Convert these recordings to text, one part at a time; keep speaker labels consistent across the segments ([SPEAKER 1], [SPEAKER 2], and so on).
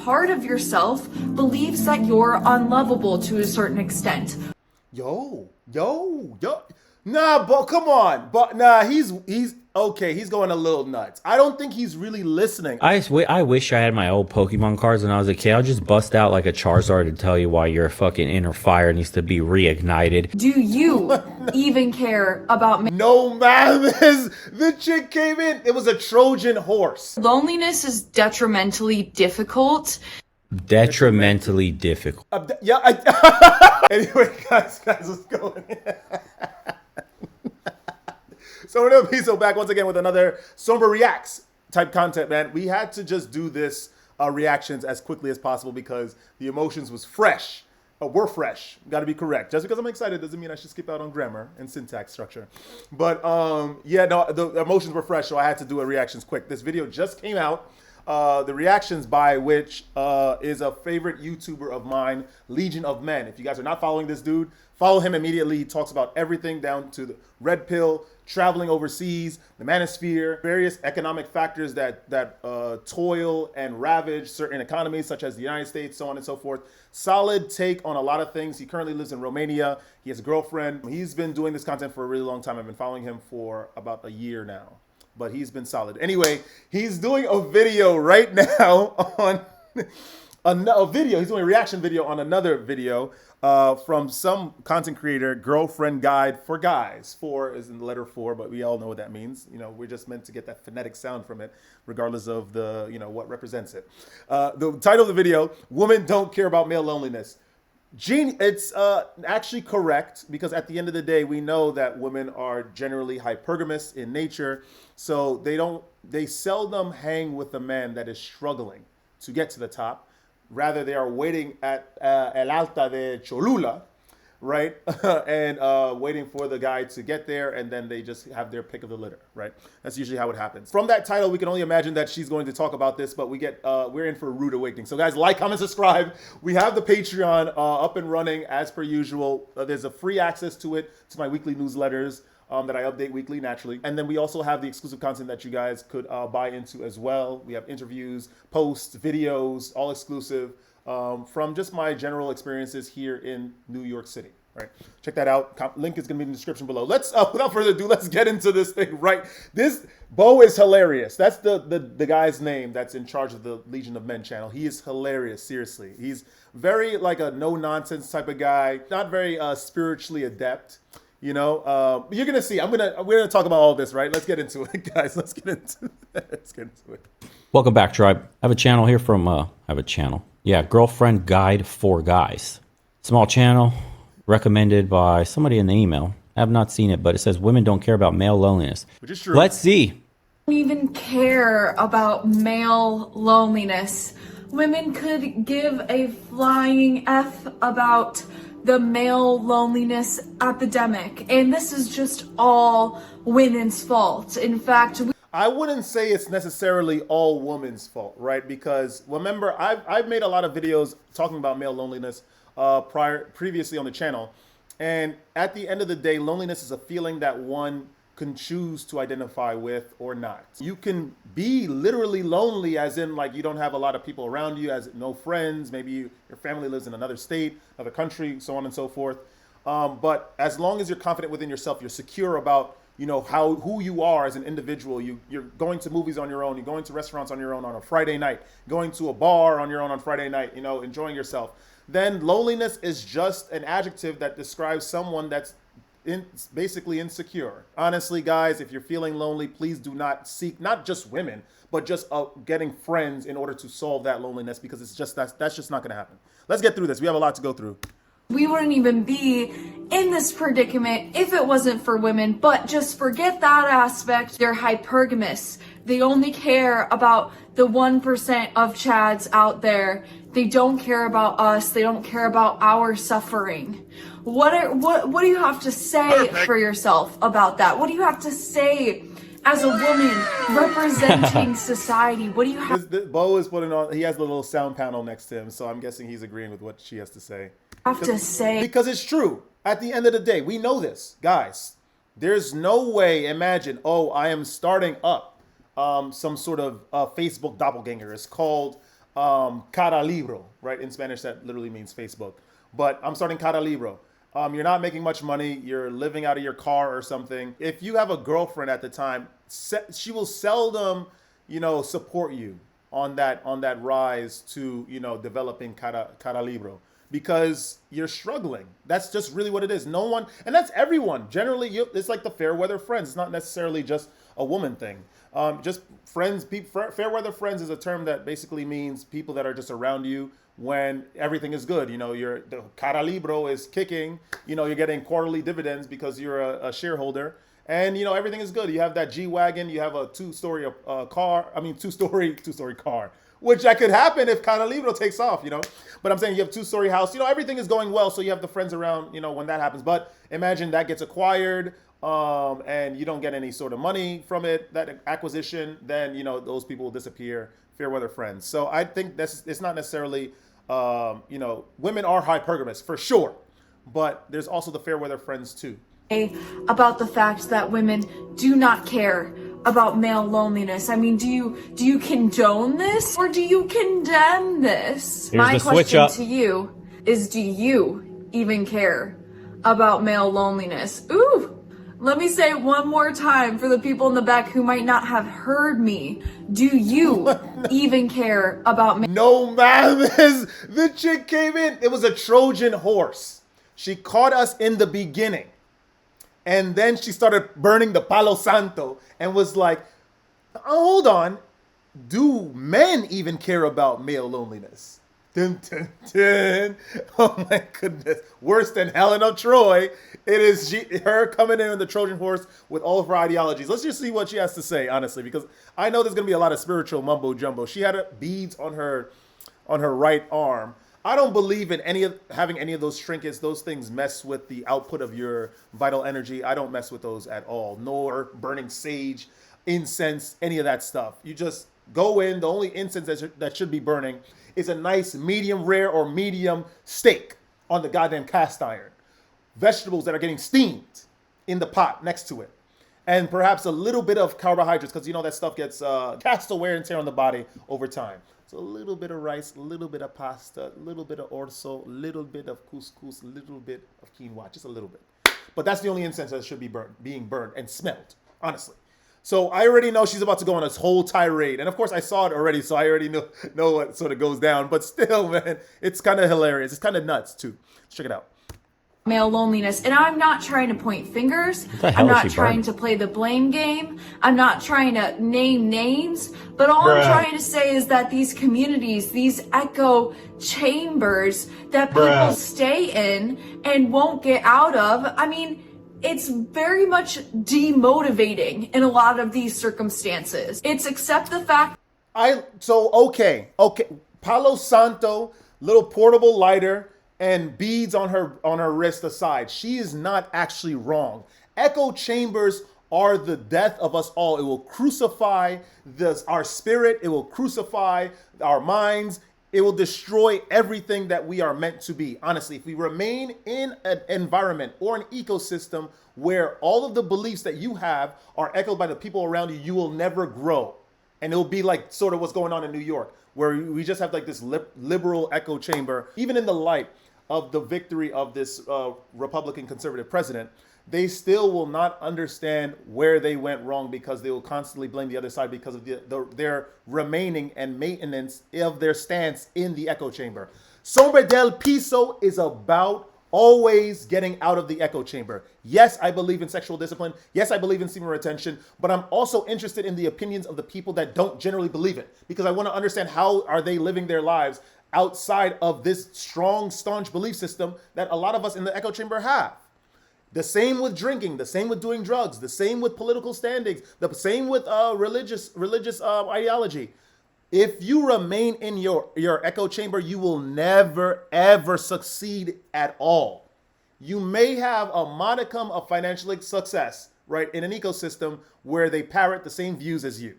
[SPEAKER 1] part of yourself believes that you're unlovable to a certain extent.
[SPEAKER 2] Yo. Nah, but come on. But nah, he's okay. He's going a little nuts. I don't think he's really listening.
[SPEAKER 3] I wish I had my old Pokemon cards when I was a kid. I'll just bust out like a Charizard and tell you why your fucking inner fire needs to be reignited.
[SPEAKER 1] Do you even care about
[SPEAKER 2] No, man. The chick came in. It was a Trojan horse.
[SPEAKER 1] loneliness is detrimentally difficult.
[SPEAKER 3] Detrimentally difficult.
[SPEAKER 2] Anyway, guys, let's go. So we're gonna be back once again with another SombraReacts type content, man. We had to just do this reactions as quickly as possible because the emotions was fresh. We're fresh. Got to be correct. Just because I'm excited doesn't mean I should skip out on grammar and syntax structure. But yeah, no, the emotions were fresh, so I had to do a reactions quick. This video just came out. The reactions by which is a favorite YouTuber of mine, LegionOfMen. If you guys are not following this dude, follow him immediately. He talks about everything down to the red pill, traveling overseas, the Manosphere, various economic factors that toil and ravage certain economies such as the United States, so on and so forth. Solid take on a lot of things. He currently lives in Romania. He has a girlfriend. He's been doing this content for a really long time. I've been following him for about a year now, but he's been solid. Anyway, he's doing a video right now on a video. He's doing a reaction video on another video from some content creator, Girlfriend Guide for Guys. 4 is in the letter 4, but we all know what that means. You know, we're just meant to get that phonetic sound from it, regardless of the, you know, what represents it. The title of the video, Women Don't Care About Male Loneliness. It's actually correct, because at the end of the day, we know that women are generally hypergamous in nature. So they seldom hang with a man that is struggling to get to the top. Rather, they are waiting at El Alta de Cholula, right? And waiting for the guy to get there, and then they just have their pick of the litter, right? That's usually how it happens. From that title, we can only imagine that she's going to talk about this, but we're in for a rude awakening. So guys, like, comment, subscribe. We have the Patreon up and running as per usual. There's a free access to it, to my weekly newsletters that I update weekly, naturally. And then we also have the exclusive content that you guys could buy into as well. We have interviews, posts, videos, all exclusive from just my general experiences here in New York City. Right, check that out. Link is gonna be in the description below. Let's, without further ado, let's get into this thing. Right, this Bo is hilarious. That's the guy's name that's in charge of the LegionOfMen channel. He is hilarious, seriously. He's very like a no nonsense type of guy, not very spiritually adept. You know, you're gonna see. We're gonna talk about all this, right? Let's get into it, guys. Let's get into it.
[SPEAKER 3] Welcome back, tribe. I have a channel here from yeah, Girlfriend Guide for Guys. Small channel, recommended by somebody in the email. I have not seen it, but it says women don't care about male loneliness.
[SPEAKER 2] Which is true.
[SPEAKER 3] Let's see.
[SPEAKER 1] Don't even care about male loneliness. Women could give a flying F about the male loneliness epidemic, and this is just all women's fault. In fact,
[SPEAKER 2] I wouldn't say it's necessarily all women's fault, right? Because remember, I've made a lot of videos talking about male loneliness previously on the channel, and at the end of the day, loneliness is a feeling that one can choose to identify with or not. You can be literally lonely, as in like you don't have a lot of people around you, as no friends, maybe your family lives in another state, another country, so on and so forth. But as long as you're confident within yourself, you're secure about, you know, who you are as an individual. You're going to movies on your own, you're going to restaurants on your own on a Friday night, going to a bar on your own on Friday night, you know, enjoying yourself. Then loneliness is just an adjective that describes someone that's basically insecure. Honestly, guys, if you're feeling lonely, please do not seek not just women, but just getting friends in order to solve that loneliness, because it's just that's just not going to happen. Let's get through this. We have a lot to go through.
[SPEAKER 1] we wouldn't even be in this predicament if it wasn't for women. But just forget that aspect. They're hypergamous. They only care about the 1% of Chads out there. They don't care about us. They don't care about our suffering. What do you have to say for yourself about that? What do you have to say as a woman representing society? What do you have?
[SPEAKER 2] Bo is putting on, he has the little sound panel next to him, so I'm guessing he's agreeing with what she has to say. Because it's true. At the end of the day, we know this, guys. There's no way, imagine, oh, I am starting up some sort of Facebook doppelganger. It's called cara libro, right? In Spanish, that literally means Facebook. But I'm starting cara libro. You're not making much money. You're living out of your car or something. If you have a girlfriend at the time, she will seldom, support you on that rise to, developing cara libro, because you're struggling. That's just really what it is. No one, and that's everyone. Generally, it's like the fair weather friends. It's not necessarily just a woman thing. Just friends. Fair weather friends is a term that basically means people that are just around you when everything is good. The cara libro is kicking. You're getting quarterly dividends because you're a shareholder, and everything is good. You have that G-Wagon. You have a two-story car, which that could happen if cara libro takes off. But I'm saying you have two-story house. Everything is going well, so you have the friends around. When that happens. But imagine that gets acquired. And you don't get any sort of money from it, that acquisition, then, those people will disappear, fair weather friends. So I think it's not necessarily, women are hypergamous for sure, but there's also the fair weather friends too.
[SPEAKER 1] About the fact that women do not care about male loneliness. I mean, do you condone this or do you condemn this? My question to you is, do you even care about male loneliness? Ooh! Let me say it one more time for the people in the back who might not have heard me. Do you even care about me?
[SPEAKER 2] No, man. The chick came in. It was a Trojan horse. She caught us in the beginning. And then she started burning the Palo Santo and was like, hold on. Do men even care about male loneliness? Dun, dun, dun. Oh my goodness. Worse than Helen of Troy. It is her coming in on the Trojan horse with all of her ideologies. Let's just see what she has to say, honestly, because I know there's going to be a lot of spiritual mumbo jumbo. She had beads on her right arm. I don't believe in having any of those trinkets. Those things mess with the output of your vital energy. I don't mess with those at all, nor burning sage, incense, any of that stuff. You just go in. The only incense that should be burning is a nice medium rare or medium steak on the goddamn cast iron. Vegetables that are getting steamed in the pot next to it. And perhaps a little bit of carbohydrates, because that stuff gets cast wear and tear on the body over time. So a little bit of rice, a little bit of pasta, a little bit of orzo, a little bit of couscous, a little bit of quinoa, just a little bit. But that's the only incense that should be being burned and smelled, honestly. So I already know she's about to go on this whole tirade. And of course I saw it already, so I already know what sort of goes down. But still, man, it's kind of hilarious. It's kind of nuts too. Let's check it out.
[SPEAKER 1] Male loneliness. And I'm not trying to point fingers. I'm not trying to play the blame game. I'm not trying to name names. But all I'm trying to say is that these communities, these echo chambers that people stay in and won't get out of, I mean, it's very much demotivating in a lot of these circumstances. It's accept the fact.
[SPEAKER 2] Okay. Palo Santo, little portable lighter, and beads on her wrist aside. She is not actually wrong. Echo chambers are the death of us all. It will crucify our spirit. It will crucify our minds. It will destroy everything that we are meant to be. Honestly, if we remain in an environment or an ecosystem where all of the beliefs that you have are echoed by the people around you, you will never grow. And it'll be like sort of what's going on in New York, where we just have like this liberal echo chamber. Even in the light of the victory of this Republican conservative president, they still will not understand where they went wrong, because they will constantly blame the other side because of their remaining and maintenance of their stance in the echo chamber. Sombra del Piso is about always getting out of the echo chamber. Yes, I believe in sexual discipline. Yes, I believe in semen retention, but I'm also interested in the opinions of the people that don't generally believe it, because I want to understand how are they living their lives outside of this strong, staunch belief system that a lot of us in the echo chamber have. The same with drinking, the same with doing drugs, the same with political standings, the same with religious ideology. If you remain in your echo chamber, you will never, ever succeed at all. You may have a modicum of financial success, right, in an ecosystem where they parrot the same views as you.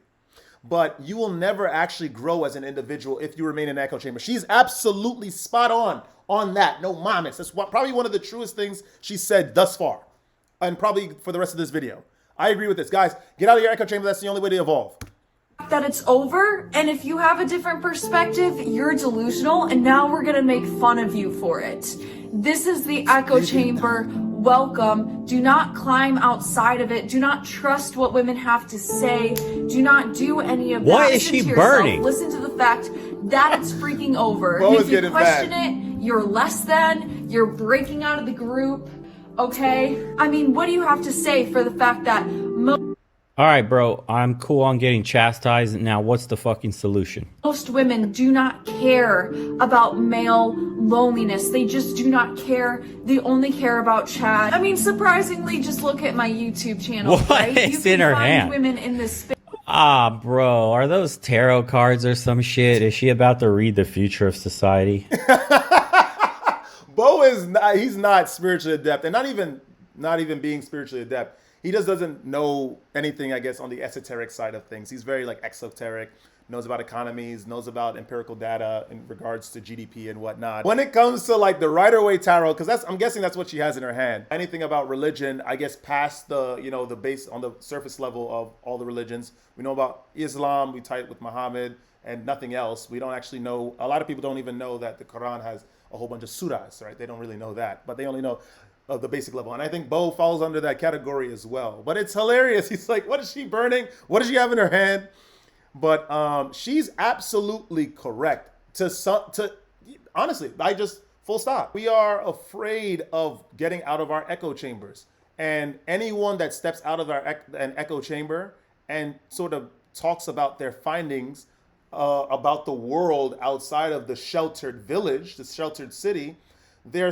[SPEAKER 2] But you will never actually grow as an individual if you remain in an echo chamber. She's absolutely spot on that. No mames. That's probably one of the truest things she said thus far, and probably for the rest of this video. I agree with this. Guys, get out of your echo chamber. That's the only way to evolve.
[SPEAKER 1] fact that it's over, and if you have a different perspective, you're delusional, and now we're gonna make fun of you for it. This is the echo chamber. Welcome. Do not climb outside of it. Do not trust what women have to say. Do not do any of that.
[SPEAKER 3] What is she burning?
[SPEAKER 1] Listen to the fact that it's freaking over.
[SPEAKER 2] Bo
[SPEAKER 1] And
[SPEAKER 2] is
[SPEAKER 1] if you
[SPEAKER 2] getting
[SPEAKER 1] question
[SPEAKER 2] mad.
[SPEAKER 1] it, you're less than, you're breaking out of the group, okay? I mean, what do you have to say for the fact that
[SPEAKER 3] All right, bro, I'm cool on getting chastised. Now, what's the fucking solution?
[SPEAKER 1] most women do not care about male loneliness? They just do not care. They only care about Chad. I mean, surprisingly, just look at my YouTube channel.
[SPEAKER 3] What
[SPEAKER 1] right?
[SPEAKER 3] is
[SPEAKER 1] You
[SPEAKER 3] in
[SPEAKER 1] can
[SPEAKER 3] her
[SPEAKER 1] find
[SPEAKER 3] hand?
[SPEAKER 1] women in this space.
[SPEAKER 3] Ah, bro, are those tarot cards or some shit? Is she about to read the future of society?
[SPEAKER 2] Bo is not, he's not spiritually adept, and not even being spiritually adept. He just doesn't know anything, I guess, on the esoteric side of things. He's very like exoteric, knows about economies, knows about empirical data in regards to GDP and whatnot. When it comes to like the Rider-Waite tarot, because I'm guessing that's what she has in her hand. Anything about religion, I guess, past the the base on the surface level of all the religions. We know about Islam. We tie it with Muhammad and nothing else. We don't actually know. A lot of people don't even know that the Quran has a whole bunch of surahs, right? They don't really know that, but they only know of the basic level. And I think Bo falls under that category as well. But it's hilarious. He's like, what is she burning? What does she have in her hand? But she's absolutely correct. To honestly, I just full stop. We are afraid of getting out of our echo chambers. And anyone that steps out of an echo chamber and sort of talks about their findings about the world outside of the sheltered village, the sheltered city, they're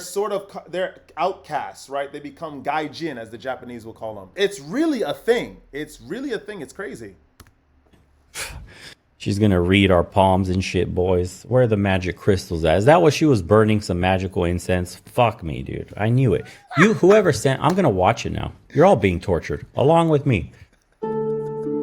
[SPEAKER 2] outcasts, right? They become gaijin, as the Japanese will call them. It's really a thing. It's really a thing. It's crazy.
[SPEAKER 3] She's gonna read our palms and shit, boys. Where are the magic crystals at? Is that what she was burning? Some magical incense? Fuck me, dude. I knew it. Whoever sent, I'm gonna watch it now. You're all being tortured, along with me.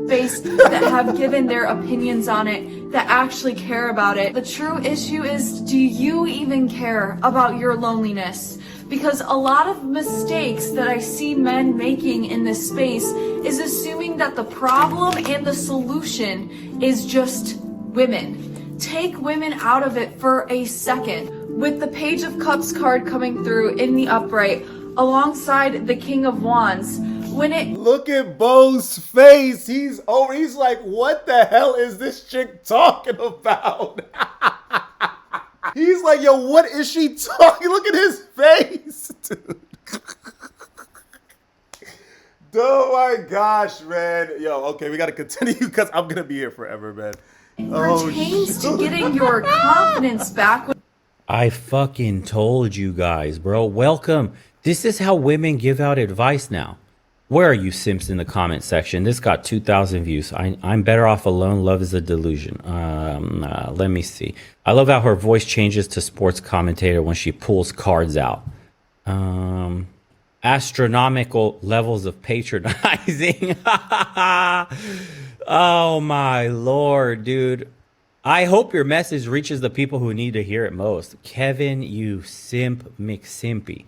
[SPEAKER 1] That have given their opinions on it, that actually care about it. The true issue is, do you even care about your loneliness? Because a lot of mistakes that I see men making in this space is assuming that the problem and the solution is just women. Take women out of it for a second. With the Page of Cups card coming through in the upright, alongside the King of Wands,
[SPEAKER 2] Look at Bo's face. He's over. He's like, what the hell is this chick talking about? He's like, yo, what is she talking? Look at his face, dude. Oh my gosh, man. Yo, okay, we got to continue because I'm going to be here forever, man.
[SPEAKER 1] pertains to getting your confidence back.
[SPEAKER 3] I fucking told you guys, bro. Welcome. This is how women give out advice now. Where are you simps in the comment section? This got 2,000 views. I'm better off alone. Love is a delusion. Let me see. I love how her voice changes to sports commentator when she pulls cards out. Astronomical levels of patronizing. Oh my lord, dude. I hope your message reaches the people who need to hear it most. Kevin, you simp McSimpy.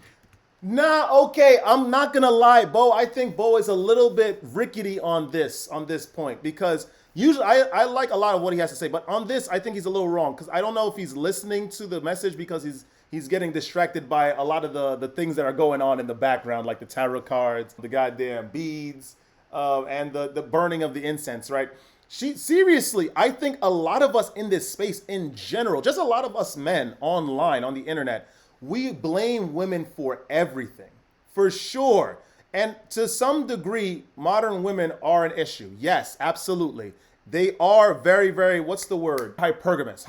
[SPEAKER 2] Nah, okay, I'm not gonna lie, Bo. I think Bo is a little bit rickety on this point because usually I like a lot of what he has to say, but on this I think he's a little wrong because I don't know if he's listening to the message because he's getting distracted by a lot of the things that are going on in the background, like the tarot cards, the goddamn beads, and the burning of the incense, right? Seriously, I think a lot of us in this space in general, just a lot of us men online on the internet, we blame women for everything, for sure. And to some degree, modern women are an issue. Yes, absolutely. They are very, very, what's the word? Hypergamous.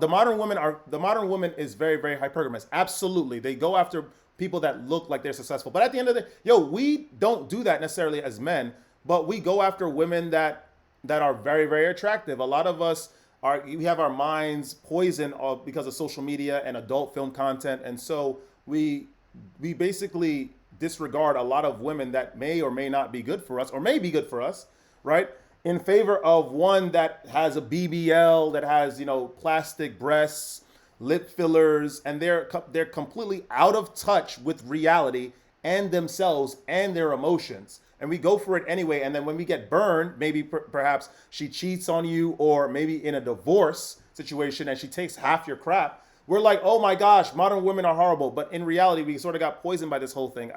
[SPEAKER 2] The modern woman is very, very hypergamous. Absolutely. They go after people that look like they're successful. But at the end of the day, we don't do that necessarily as men, but we go after women that are very, very attractive. A lot of us we have our minds poisoned because of social media and adult film content. And so we basically disregard a lot of women that may or may not be good for us or may be good for us, right? In favor of one that has a BBL, that has, plastic breasts, lip fillers, and they're completely out of touch with reality and themselves and their emotions. And we go for it anyway. And then when we get burned, maybe perhaps she cheats on you, or maybe in a divorce situation and she takes half your crap. We're like, oh my gosh, modern women are horrible. But in reality, we sort of got poisoned by this whole thing.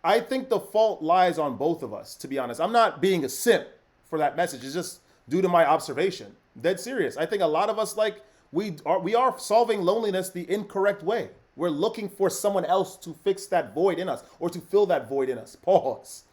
[SPEAKER 2] I think the fault lies on both of us, to be honest. I'm not being a simp for that message. It's just due to my observation. Dead serious. I think a lot of us, like, we are solving loneliness the incorrect way. We're looking for someone else to fix that void in us or to fill that void in us. Pause.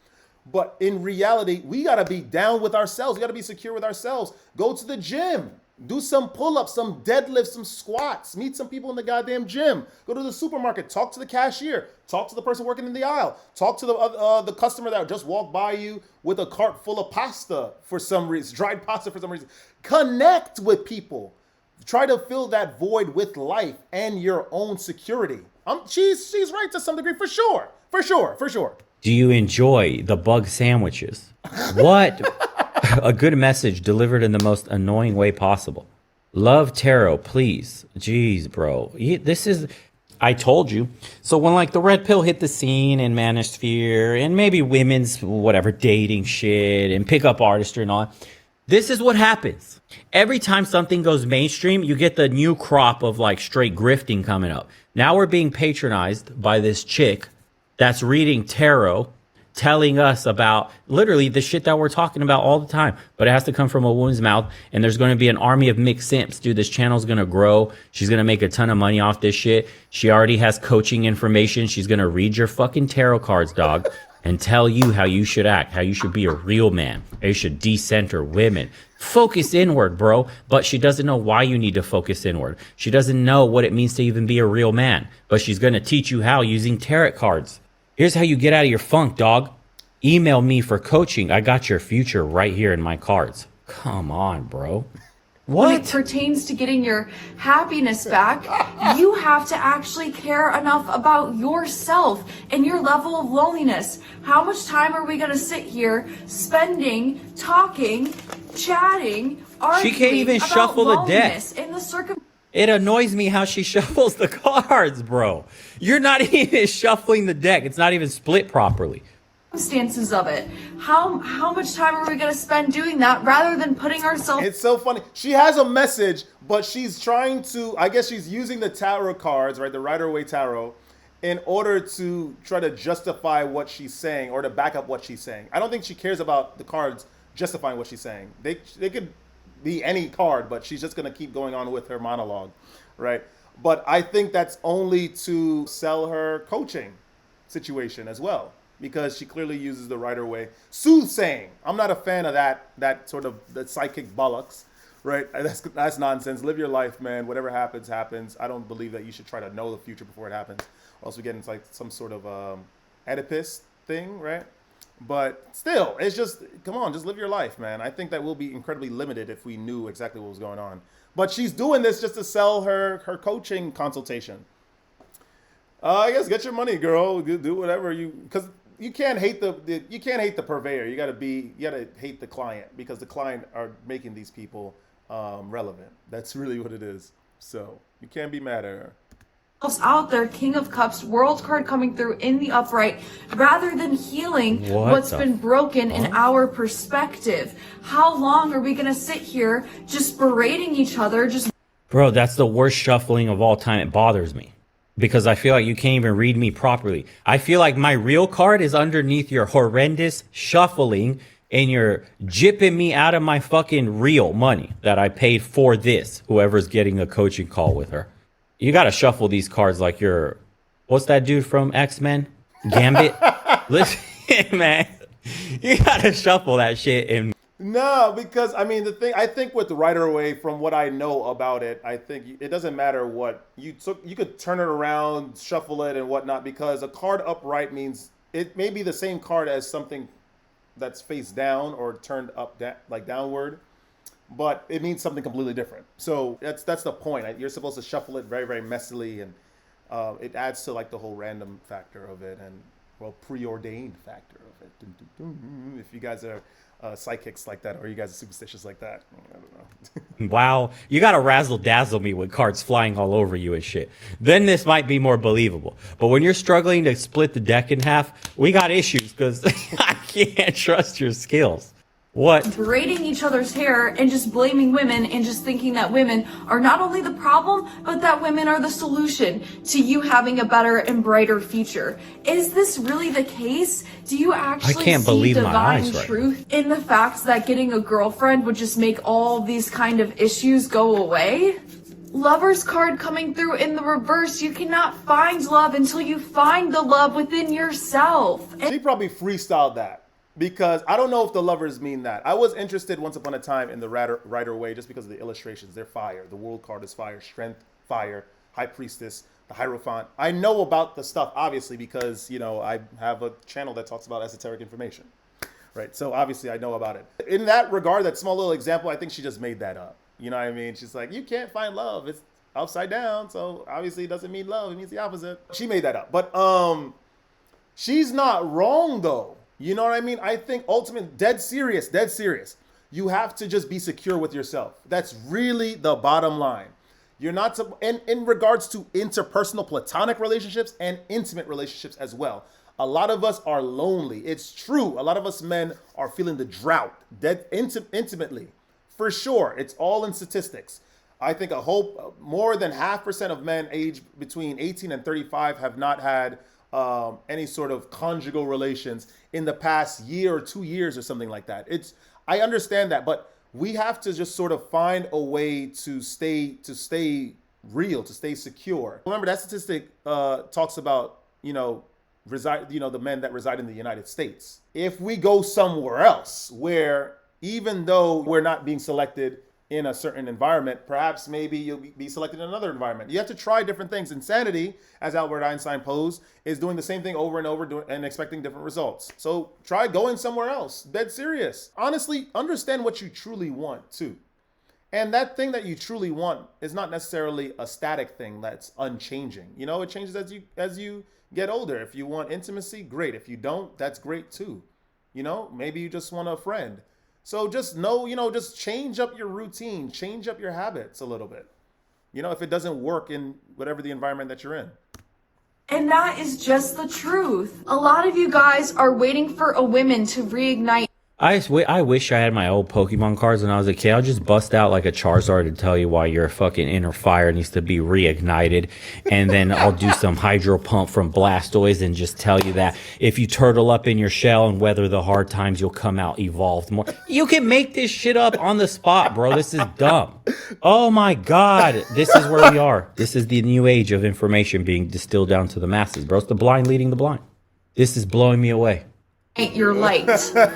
[SPEAKER 2] But in reality, we got to be down with ourselves. We got to be secure with ourselves. Go to the gym. Do some pull-ups, some deadlifts, some squats. Meet some people in the goddamn gym. Go to the supermarket. Talk to the cashier. Talk to the person working in the aisle. Talk to the customer that just walked by you with a cart full of pasta for some reason, dried pasta for some reason. Connect with people. Try to fill that void with life and your own security. She's right to some degree, for sure. For sure.
[SPEAKER 3] Do you enjoy the bug sandwiches? What a good message delivered in the most annoying way possible. Love tarot, please. Jeez, bro. This is, I told you. So when like the red pill hit the scene in Manosphere and maybe women's whatever dating shit and pickup artistry and all that, this is what happens. Every time something goes mainstream, you get the new crop of like straight grifting coming up. Now we're being patronized by this chick that's reading tarot, telling us about literally the shit that we're talking about all the time. But it has to come from a woman's mouth. And there's going to be an army of mixed simps. Dude, this channel's going to grow. She's going to make a ton of money off this shit. She already has coaching information. She's going to read your fucking tarot cards, dog, and tell you how you should act, how you should be a real man, how you should decenter women. Focus inward, bro. But she doesn't know why you need to focus inward. She doesn't know what it means to even be a real man. But she's going to teach you how using tarot cards. Here's how you get out of your funk, dog. Email me for coaching. I got your future right here in my cards. Come on, bro. What?
[SPEAKER 1] When it pertains to getting your happiness back, you have to actually care enough about yourself and your level of loneliness. How much time are we going to sit here spending, talking, chatting, arguing
[SPEAKER 3] She can't even
[SPEAKER 1] about
[SPEAKER 3] shuffle the deck.
[SPEAKER 1] loneliness in the
[SPEAKER 3] It annoys me how she shuffles the cards, bro. You're not even shuffling the deck. It's not even split properly.
[SPEAKER 1] circumstances of it? How much time are we going to spend doing that rather than putting ourselves?
[SPEAKER 2] It's so funny. She has a message, but she's trying to, I guess she's using the tarot cards, right? The Rider-Waite Tarot, in order to try to justify what she's saying or to back up what she's saying. I don't think she cares about the cards justifying what she's saying. They could be any card, but she's just going to keep going on with her monologue, right? But I think that's only to sell her coaching situation as well, because she clearly uses the Rider-Waite soothsaying. I'm not a fan of that sort of the psychic bollocks, right? That's nonsense. Live your life, man. Whatever happens, happens. I don't believe that you should try to know the future before it happens. Also, we get into like some sort of Oedipus thing, right? But still, it's just, come on, just live your life, man. I think that we'll be incredibly limited if we knew exactly what was going on. But she's doing this just to sell her coaching consultation. I guess get your money, girl. Do whatever because you can't hate the purveyor. You gotta hate the client, because the client are making these people relevant. That's really what it is. So you can't be mad at her.
[SPEAKER 1] Out there, King of Cups, World card coming through in the upright, rather than healing what's been broken in our perspective. How long are we gonna sit here just berating each other?
[SPEAKER 3] Bro, that's the worst shuffling of all time. It bothers me because I feel like you can't even read me properly. I feel like my real card is underneath your horrendous shuffling, and you're jipping me out of my fucking real money that I paid for this, whoever's getting a coaching call with her. You got to shuffle these cards like you're, what's that dude from X-Men? Gambit? Listen, man, you got to shuffle that shit. And
[SPEAKER 2] no, because I mean, I think with the Rider-Waite, from what I know about it, I think it doesn't matter what you took. You could turn it around, shuffle it and whatnot, because a card upright means it may be the same card as something that's face down or turned up, like downward, but it means something completely different. So that's the point. You're supposed to shuffle it very, very messily, and it adds to like the whole random factor of it. And well, preordained factor of it. If you guys are psychics like that, or you guys are superstitious like that, I don't know.
[SPEAKER 3] Wow, you gotta razzle dazzle me with cards flying all over you and shit. Then this might be more believable. But when you're struggling to split the deck in half, we got issues because I can't trust your skills. What?
[SPEAKER 1] Braiding each other's hair and just blaming women and just thinking that women are not only the problem, but that women are the solution to you having a better and brighter future. Is this really the case? Do you actually
[SPEAKER 3] can't
[SPEAKER 1] see
[SPEAKER 3] believe my
[SPEAKER 1] divine
[SPEAKER 3] eyes right
[SPEAKER 1] truth in the fact that getting a girlfriend would just make all these kind of issues go away? Lover's card coming through in the reverse. You cannot find love until you find the love within yourself.
[SPEAKER 2] She probably freestyled that. Because I don't know if the lovers mean that. I was interested once upon a time in the Rider Way just because of the illustrations. They're fire. The world card is fire. Strength, fire. High Priestess, the Hierophant. I know about the stuff, obviously, because, you know, I have a channel that talks about esoteric information. Right? So, obviously, I know about it. In that regard, that small little example, I think she just made that up. You know what I mean? She's like, you can't find love. It's upside down. So, obviously, it doesn't mean love. It means the opposite. She made that up. But she's not wrong, though. You know what I mean? I think ultimate, dead serious. You have to just be secure with yourself. That's really the bottom line. You're not, in regards to interpersonal platonic relationships and intimate relationships as well. A lot of us are lonely. It's true. A lot of us men are feeling the drought, intimately. For sure. It's all in statistics. I think more than 0.5% of men aged between 18 and 35 have not had any sort of conjugal relations in the past year or 2 years or something like that. I understand that, but we have to just sort of find a way to stay real, to stay secure. Remember that statistic talks about, the men that reside in the United States. If we go somewhere else where even though we're not being selected in a certain environment, perhaps maybe you'll be selected in another environment. You have to try different things. Insanity, as Albert Einstein posed, is doing the same thing over and over and expecting different results. So try going somewhere else. Dead serious. Honestly, understand what you truly want too. And that thing that you truly want is not necessarily a static thing that's unchanging. You know, it changes as you get older. If you want intimacy, great. If you don't, that's great too. You know, maybe you just want a friend. So just know, just change up your routine, change up your habits a little bit. If it doesn't work in whatever the environment that you're in.
[SPEAKER 1] And that is just the truth. A lot of you guys are waiting for a woman to reignite.
[SPEAKER 3] I wish I had my old Pokemon cards when I was a kid. I'll just bust out like a Charizard and tell you why your fucking inner fire needs to be reignited. And then I'll do some Hydro Pump from Blastoise and just tell you that if you turtle up in your shell and weather the hard times, you'll come out evolved more. You can make this shit up on the spot, bro. This is dumb. Oh my God. This is where we are. This is the new age of information being distilled down to the masses, bro. It's the blind leading the blind. This is blowing me away.
[SPEAKER 1] Your light,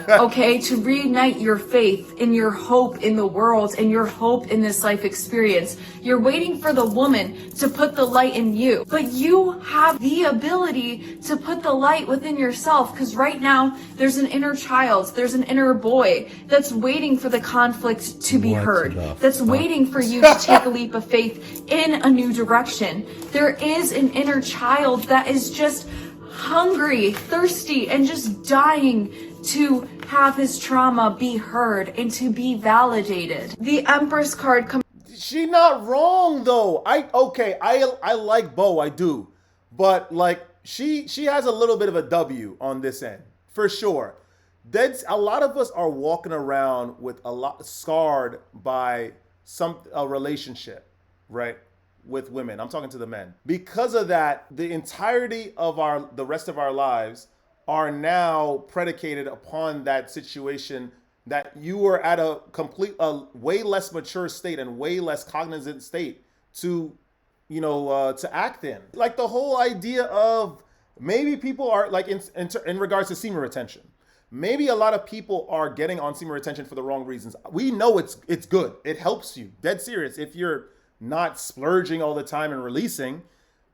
[SPEAKER 1] okay, to reignite your faith and your hope in the world and your hope in this life experience. You're waiting for the woman to put the light in you, but you have the ability to put the light within yourself, because right now there's an inner child, there's an inner boy that's waiting for the conflict to be heard, that's waiting for you to take a leap of faith in a new direction. There is an inner child that is just hungry, thirsty, and just dying to have his trauma be heard and to be validated. The Empress card comes.
[SPEAKER 2] She not wrong though. I like Bo, I do, but like she has a little bit of a W on this end for sure. A lot of us are walking around with a lot scarred by a relationship, right? With women. I'm talking to the men. Because of that, the entirety of the rest of our lives are now predicated upon that situation that you were at a way less mature state and way less cognizant state to act in. Like the whole idea of maybe people are like in regards to semen retention. Maybe a lot of people are getting on semen retention for the wrong reasons. We know it's good. It helps you. Dead serious. If you're not splurging all the time and releasing,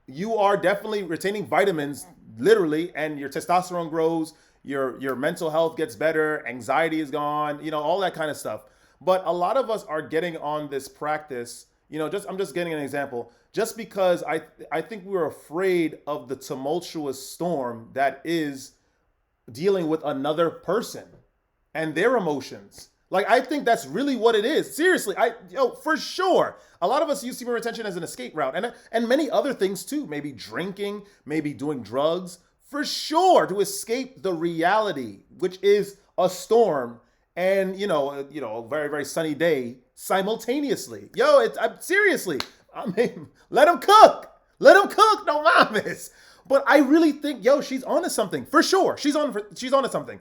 [SPEAKER 2] you are definitely retaining vitamins, literally, and your testosterone grows, your mental health gets better, anxiety is gone, all that kind of stuff. But a lot of us are getting on this practice You know, I'm just getting an example. Just because I think we're afraid of the tumultuous storm that is dealing with another person and their emotions. Like, I think that's really what it is. Seriously, for sure. A lot of us use semen retention as an escape route, and many other things too. Maybe drinking, maybe doing drugs, for sure, to escape the reality, which is a storm and a very, very sunny day simultaneously. Seriously, I mean, let them cook, no mames. But I really think, she's onto something for sure. She's onto something.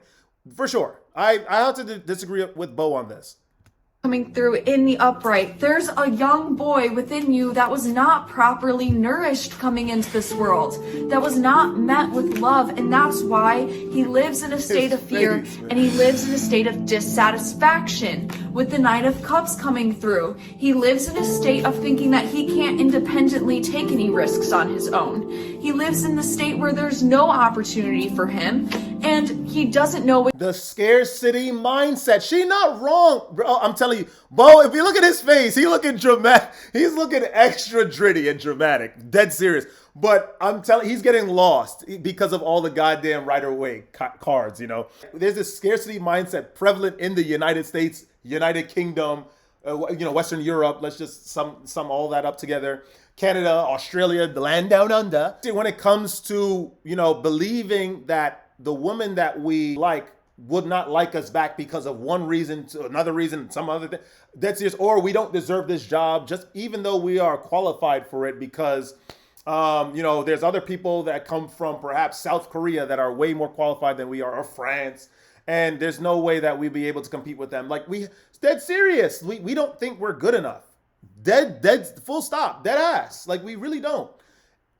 [SPEAKER 2] For sure. I have to disagree with Bo on this.
[SPEAKER 1] Coming through in the upright. There's a young boy within you that was not properly nourished coming into this world, that was not met with love, and that's why he lives in a state of fear and he lives in a state of dissatisfaction. With the Knight of Cups coming through, he lives in a state of thinking that he can't independently take any risks on his own. He lives in the state where there's no opportunity for him, and he doesn't know what
[SPEAKER 2] the scarcity mindset. She not wrong, bro. I'm telling you, Bo, if you look at his face, he's looking dramatic. He's looking extra dritty and dramatic. Dead serious. But I'm telling you, he's getting lost because of all the goddamn Rider-Waite cards, There's this scarcity mindset prevalent in the United States, United Kingdom, Western Europe. Let's just sum all that up together. Canada, Australia, the land down under. When it comes to, believing that the woman that we like would not like us back because of one reason to another reason, some other thing, that's serious, or we don't deserve this job, just even though we are qualified for it because, there's other people that come from perhaps South Korea that are way more qualified than we are, or France, and there's no way that we'd be able to compete with them. Like, dead serious. We don't think we're good enough. Dead, full stop, dead ass. Like, we really don't.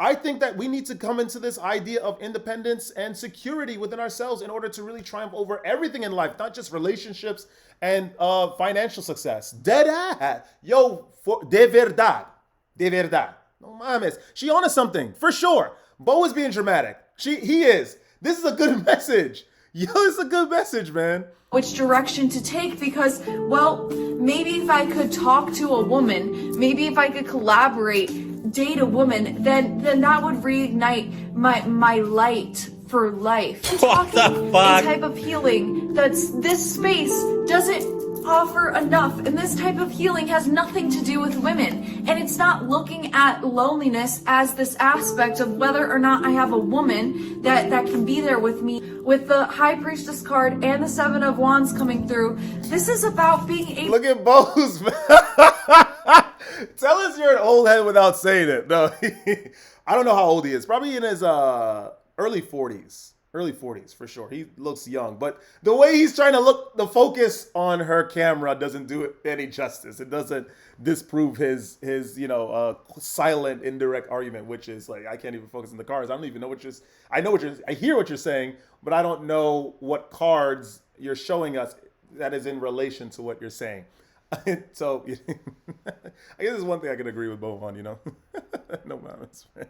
[SPEAKER 2] I think that we need to come into this idea of independence and security within ourselves in order to really triumph over everything in life, not just relationships and financial success. Dead ass. De verdad. No mames. She onto something, for sure. Bo is being dramatic. He is. This is a good message. It's a good message, man.
[SPEAKER 1] Which direction to take, because, maybe if I could talk to a woman, maybe if I could collaborate, date a woman, then that would reignite my light for life.
[SPEAKER 3] What the fuck?
[SPEAKER 1] A type of healing this space doesn't offer enough, and this type of healing has nothing to do with women, and it's not looking at loneliness as this aspect of whether or not I have a woman that can be there with me. With the High Priestess card and the Seven of Wands coming through, this is about being able.
[SPEAKER 2] Look at Bo's. Tell us you're an old head without saying it. No, I don't know how old he is. Probably in his early 40s. Early 40s, for sure. He looks young, but the way he's trying to look, the focus on her camera doesn't do it any justice. It doesn't disprove his silent, indirect argument, which is like, I can't even focus on the cards. I don't even know I hear what you're saying, but I don't know what cards you're showing us that is in relation to what you're saying. So, I guess there's one thing I can agree with both on, No mames, man.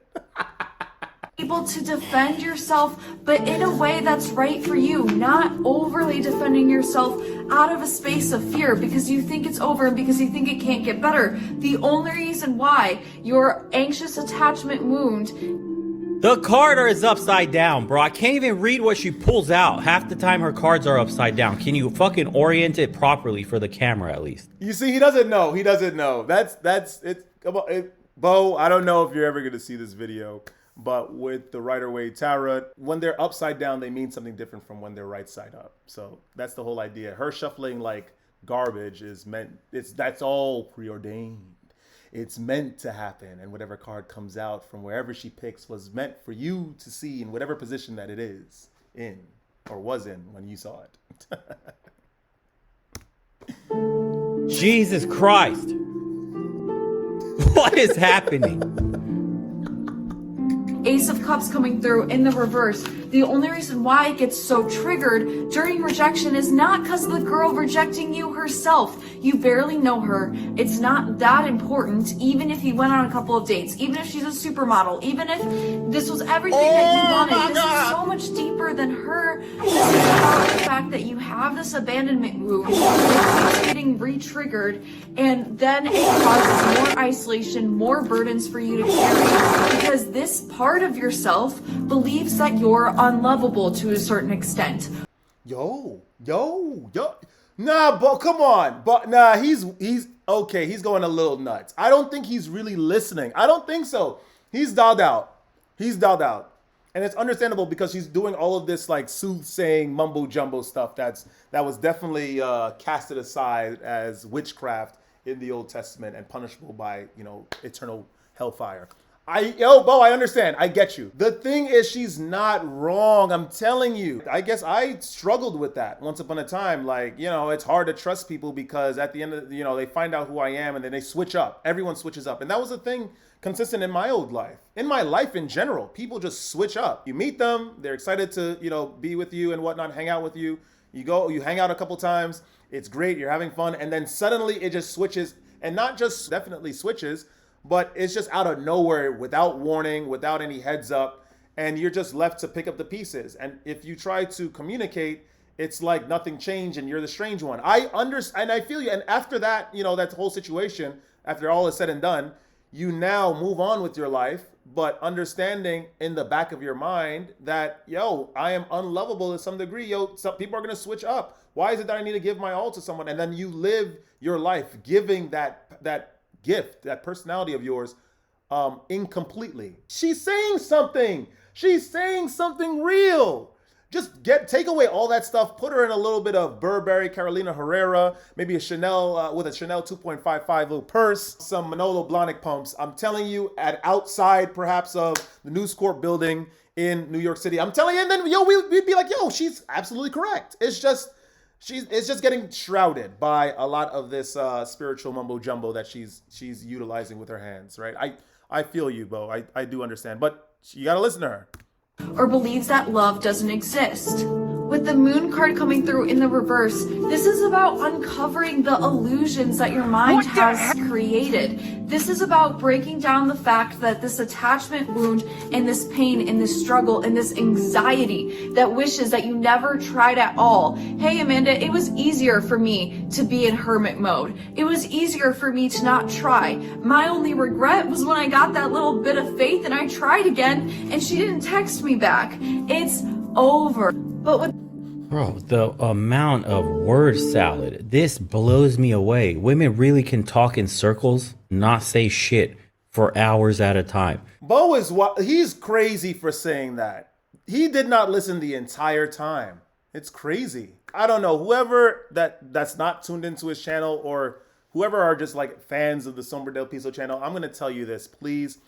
[SPEAKER 1] Able to defend yourself, but in a way that's right for you, not overly defending yourself out of a space of fear because you think it's over and because you think it can't get better. The only reason why your anxious attachment wound.
[SPEAKER 3] The card is upside down, bro. I can't even read what she pulls out. Half the time her cards are upside down. Can you fucking orient it properly for the camera at least?
[SPEAKER 2] You see, he doesn't know. That's it. Bo, I don't know if you're ever going to see this video. But with the Rider-Waite Tarot, when they're upside down, they mean something different from when they're right side up. So that's the whole idea. Her shuffling like garbage that's all preordained. It's meant to happen. And whatever card comes out from wherever she picks was meant for you to see in whatever position that it is in or was in when you saw it.
[SPEAKER 3] Jesus Christ. What is happening?
[SPEAKER 1] Ace of Cups coming through in the reverse. The only reason why it gets so triggered during rejection is not because of the girl rejecting you herself. You barely know her. It's not that important, even if you went on a couple of dates, even if she's a supermodel, even if this was everything that you wanted. This is so much deeper than her. This is about the fact that you have this abandonment wound. It keeps getting re-triggered, and then it causes more isolation, more burdens for you to carry, because this part of yourself believes that you're unlovable to a certain extent.
[SPEAKER 2] Yo. Nah, but come on. But nah, he's okay. He's going a little nuts. I don't think he's really listening. I don't think so. He's dialed out. And it's understandable because he's doing all of this like soothsaying mumbo jumbo stuff that was definitely casted aside as witchcraft in the Old Testament and punishable by, eternal hellfire. Bo, I understand. I get you. The thing is, she's not wrong. I'm telling you. I guess I struggled with that once upon a time. Like, it's hard to trust people because at the end of, they find out who I am and then they switch up. Everyone switches up. And that was a thing consistent in my old life. In my life in general, people just switch up. You meet them. They're excited to, be with you and whatnot, hang out with you. You hang out a couple times. It's great. You're having fun. And then suddenly it just switches, and not just definitely switches, but it's just out of nowhere, without warning, without any heads up, and you're just left to pick up the pieces. And if you try to communicate, it's like nothing changed and you're the strange one. I understand, and I feel you. And after that, that whole situation, after all is said and done, you now move on with your life, but understanding in the back of your mind that, I am unlovable to some degree. Some people are going to switch up. Why is it that I need to give my all to someone? And then you live your life giving that gift, that personality of yours, incompletely. She's saying something real. Just take away all that stuff, put her in a little bit of Burberry, Carolina Herrera, maybe a Chanel, with a Chanel 2.55 little purse, some Manolo Blahnik pumps. I'm telling you, at outside perhaps of the News Corp building in New York City, I'm telling you, and then we'd be like, she's absolutely correct. It's just getting shrouded by a lot of this spiritual mumbo jumbo that she's utilizing with her hands, right? I feel you, Bo. I do understand, but you gotta listen to her.
[SPEAKER 1] Or believes that love doesn't exist. With the moon card coming through in the reverse, this is about uncovering the illusions that your mind has created. This is about breaking down the fact that this attachment wound and this pain and this struggle and this anxiety that wishes that you never tried at all. Hey, Amanda, it was easier for me to be in hermit mode. It was easier for me to not try. My only regret was when I got that little bit of faith and I tried again and she didn't text me back. It's over. But with
[SPEAKER 3] Bro, the amount of word salad, this blows me away. Women really can talk in circles, not say shit for hours at a time.
[SPEAKER 2] Bo he's crazy for saying that. He did not listen the entire time. It's crazy. I don't know, whoever that's not tuned into his channel, or whoever are just like fans of the Sombra del Piso channel, I'm going to tell you this, please.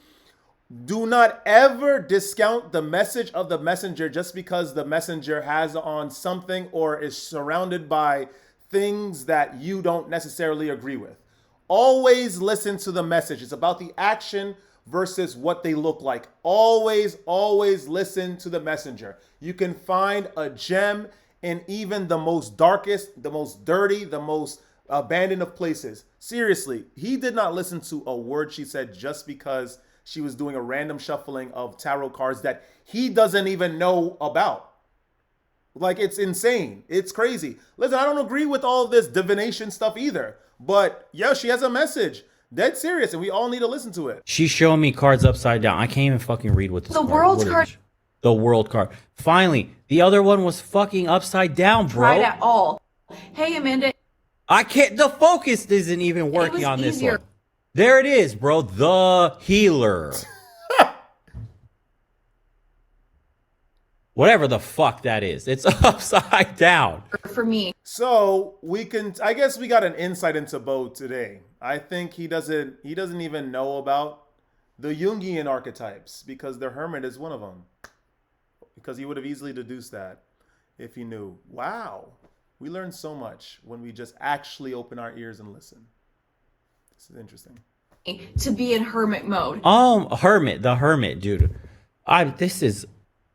[SPEAKER 2] Do not ever discount the message of the messenger just because the messenger has on something or is surrounded by things that you don't necessarily agree with. Always listen to the message. It's about the action versus what they look like. Always listen to the messenger. You can find a gem in even the most darkest, the most dirty, the most abandoned of places. Seriously, he did not listen to a word she said just because she was doing a random shuffling of tarot cards that he doesn't even know about. Like, it's insane. It's crazy. Listen, I don't agree with all of this divination stuff either. But yeah, she has a message. Dead serious, and we all need to listen to it.
[SPEAKER 3] She's showing me cards upside down. I can't even fucking read what this
[SPEAKER 1] the world card.
[SPEAKER 3] The world card. Finally, the other one was fucking upside down, bro.
[SPEAKER 1] Tried at all. Hey, Amanda.
[SPEAKER 3] I can't. The focus isn't even working on this one. There it is, bro. The healer. Whatever the fuck that is. It's upside down.
[SPEAKER 1] For me.
[SPEAKER 2] So I guess we got an insight into Bo today. I think he doesn't even know about the Jungian archetypes because the hermit is one of them. Because he would have easily deduced that if he knew. Wow. We learn so much when we just actually open our ears and listen. This is interesting.
[SPEAKER 1] To be in hermit mode.
[SPEAKER 3] Oh, the hermit, dude.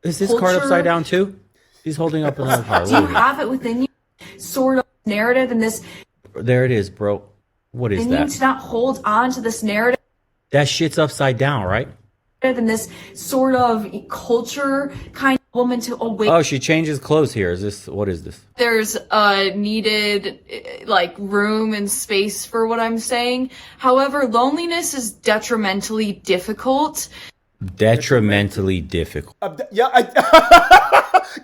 [SPEAKER 3] Is this card upside down too? He's holding up another card.
[SPEAKER 1] Do you have it within you? Sort of narrative in this.
[SPEAKER 3] There it is, bro. What is
[SPEAKER 1] and
[SPEAKER 3] that?
[SPEAKER 1] you to not hold on to this narrative.
[SPEAKER 3] That shit's upside down, right?
[SPEAKER 1] In this sort of culture kind of woman to awaken.
[SPEAKER 3] Oh, she changes clothes here. Is this, what is this?
[SPEAKER 1] There's needed like room and space for what I'm saying. However, loneliness is detrimentally difficult.
[SPEAKER 3] Detrimentally difficult.
[SPEAKER 2] Yeah, cause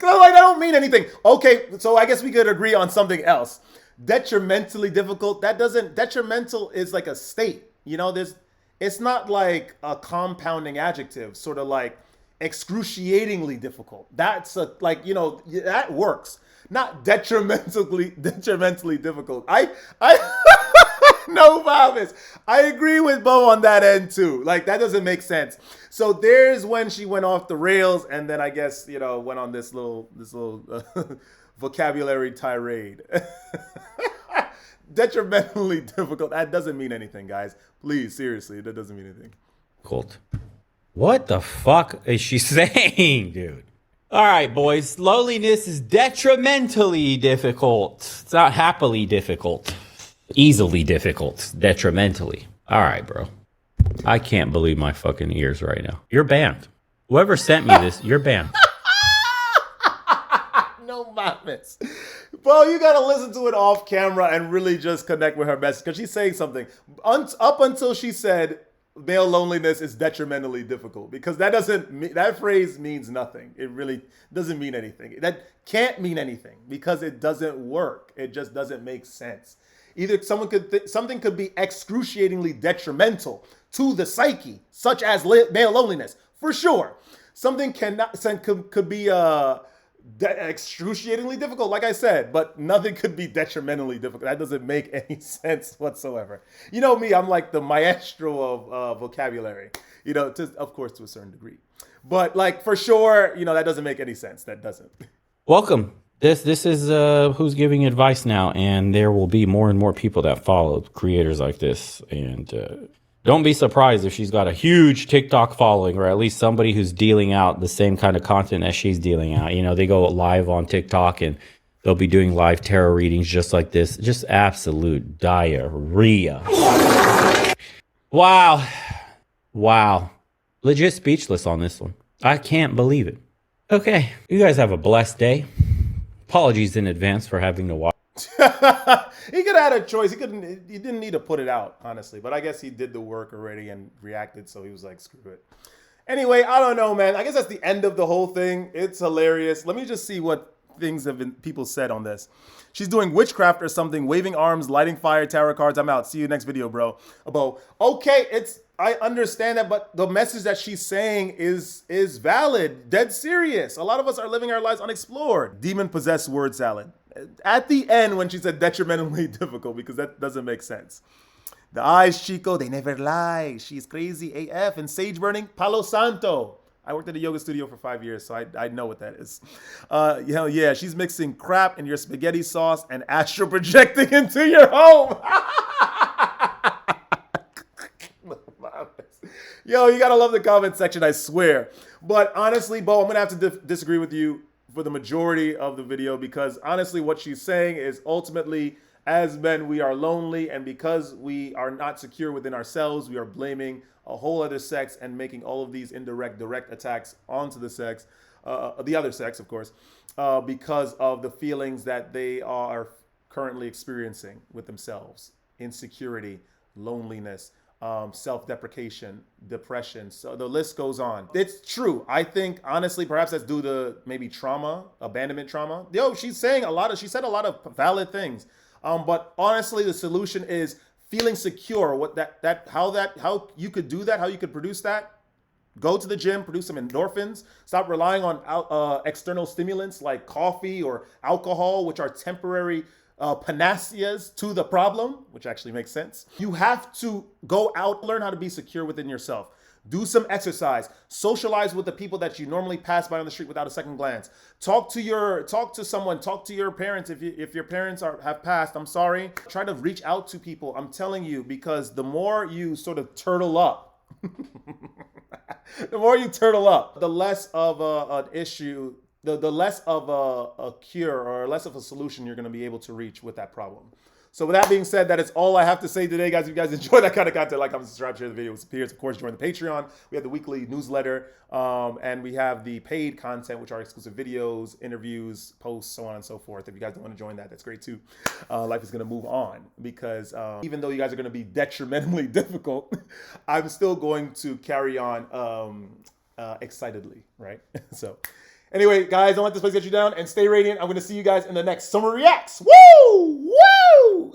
[SPEAKER 2] I'm like, I don't mean anything. Okay, so I guess we could agree on something else. Detrimentally difficult. Detrimental is like a state. You know, it's not like a compounding adjective, sort of like excruciatingly difficult. That's that works. Not detrimentally difficult. I no promise. I agree with Bo on that end too. Like, that doesn't make sense. So there's when she went off the rails, and then I guess, went on this little vocabulary tirade. Detrimentally difficult. That doesn't mean anything, guys. Please, seriously, that doesn't mean anything.
[SPEAKER 3] Difficult. What the fuck is she saying, dude? All right, boys. Loneliness is detrimentally difficult. It's not happily difficult. Easily difficult. Detrimentally. All right, bro. I can't believe my fucking ears right now. You're banned. Whoever sent me this, you're banned.
[SPEAKER 2] No promise. Bo, you gotta listen to it off camera and really just connect with her message, because she's saying something. Up until she said male loneliness is detrimentally difficult, because that phrase means nothing. It really doesn't mean anything. That can't mean anything because it doesn't work. It just doesn't make sense. Either something could be excruciatingly detrimental to the psyche, such as male loneliness, for sure. Something could be excruciatingly difficult, like I said, but nothing could be detrimentally difficult. That doesn't make any sense whatsoever. You know me, I'm like the maestro of vocabulary, of course, to a certain degree. But like, for sure, that doesn't make any sense. That doesn't.
[SPEAKER 3] Welcome. This is Who's Giving Advice Now, and there will be more and more people that follow creators like this. And don't be surprised if she's got a huge TikTok following, or at least somebody who's dealing out the same kind of content as she's dealing out. They go live on TikTok and they'll be doing live tarot readings just like this. Just absolute diarrhea. Wow. Legit speechless on this one. I can't believe it. Okay. You guys have a blessed day. Apologies in advance for having to watch.
[SPEAKER 2] He could have had a choice. He didn't need to put it out, honestly. But I guess he did the work already and reacted, so he was like, screw it. Anyway, I don't know, man. I guess that's the end of the whole thing. It's hilarious. Let me just see what things people said on this. She's doing witchcraft or something, waving arms, lighting fire, tarot cards. I'm out. See you next video, bro. Okay, I understand that, but the message that she's saying is valid, dead serious. A lot of us are living our lives unexplored. Demon-possessed word salad. At the end, when she said detrimentally difficult, because that doesn't make sense. The eyes, Chico, they never lie. She's crazy AF. And sage burning, Palo Santo. I worked at a yoga studio for 5 years, so I know what that is. Yeah, she's mixing crap in your spaghetti sauce and astral projecting into your home. Yo, you gotta love the comment section, I swear. But honestly, Bo, I'm gonna have to disagree with you for the majority of the video, because honestly, what she's saying is ultimately, as men, we are lonely, and because we are not secure within ourselves, we are blaming a whole other sex and making all of these direct attacks onto the sex, the other sex, of course, because of the feelings that they are currently experiencing with themselves: insecurity, loneliness, self-deprecation, depression. So the list goes on. It's true. I think, honestly, perhaps that's due to maybe trauma, abandonment trauma. Yo, she said a lot of valid things. But honestly, the solution is feeling secure. How you could do that, how you could produce that. Go to the gym, produce some endorphins. Stop relying on external stimulants like coffee or alcohol, which are temporary panaceas to the problem, which actually makes sense. You have to go out, learn how to be secure within yourself. Do some exercise. Socialize with the people that you normally pass by on the street without a second glance. Talk to someone. Talk to your parents if your parents have passed. I'm sorry. Try to reach out to people. I'm telling you, because the more you sort of turtle up The more you turtle up, the less of an issue, the less of a cure or less of a solution you're going to be able to reach with that problem. So with that being said, that is all I have to say today, guys. If you guys enjoy that kind of content, like, comment, subscribe, share the video with your peers. Of course, join the Patreon. We have the weekly newsletter, and we have the paid content, which are exclusive videos, interviews, posts, so on and so forth. If you guys don't want to join that, that's great too. Life is going to move on because even though you guys are going to be detrimentally difficult, I'm still going to carry on excitedly, right? So anyway, guys, don't let this place get you down, and stay radiant. I'm going to see you guys in the next Summer Reacts. Woo! Woo!